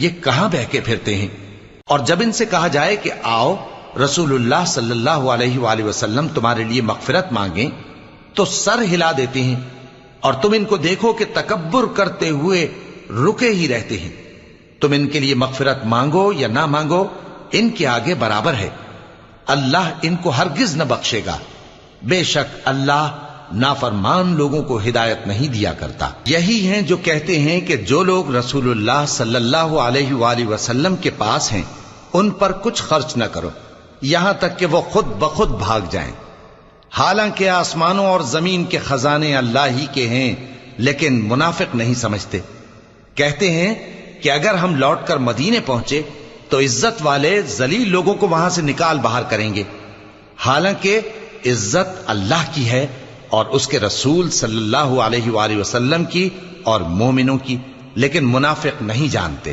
یہ کہاں بہکے پھرتے ہیں؟ اور جب ان سے کہا جائے کہ آؤ رسول اللہ صلی اللہ علیہ وآلہ وسلم تمہارے لیے مغفرت مانگیں تو سر ہلا دیتے ہیں، اور تم ان کو دیکھو کہ تکبر کرتے ہوئے رکے ہی رہتے ہیں۔ تم ان کے لیے مغفرت مانگو یا نہ مانگو، ان کے آگے برابر ہے، اللہ ان کو ہرگز نہ بخشے گا، بے شک اللہ نافرمان لوگوں کو ہدایت نہیں دیا کرتا۔ یہی ہیں جو کہتے ہیں کہ جو لوگ رسول اللہ صلی اللہ علیہ وآلہ وسلم کے پاس ہیں ان پر کچھ خرچ نہ کرو یہاں تک کہ وہ خود بخود بھاگ جائیں، حالانکہ آسمانوں اور زمین کے خزانے اللہ ہی کے ہیں، لیکن منافق نہیں سمجھتے۔ کہتے ہیں کہ اگر ہم لوٹ کر مدینے پہنچے تو عزت والے ذلیل لوگوں کو وہاں سے نکال باہر کریں گے، حالانکہ عزت اللہ کی ہے اور اس کے رسول صلی اللہ علیہ وآلہ وسلم کی اور مومنوں کی، لیکن منافق نہیں جانتے۔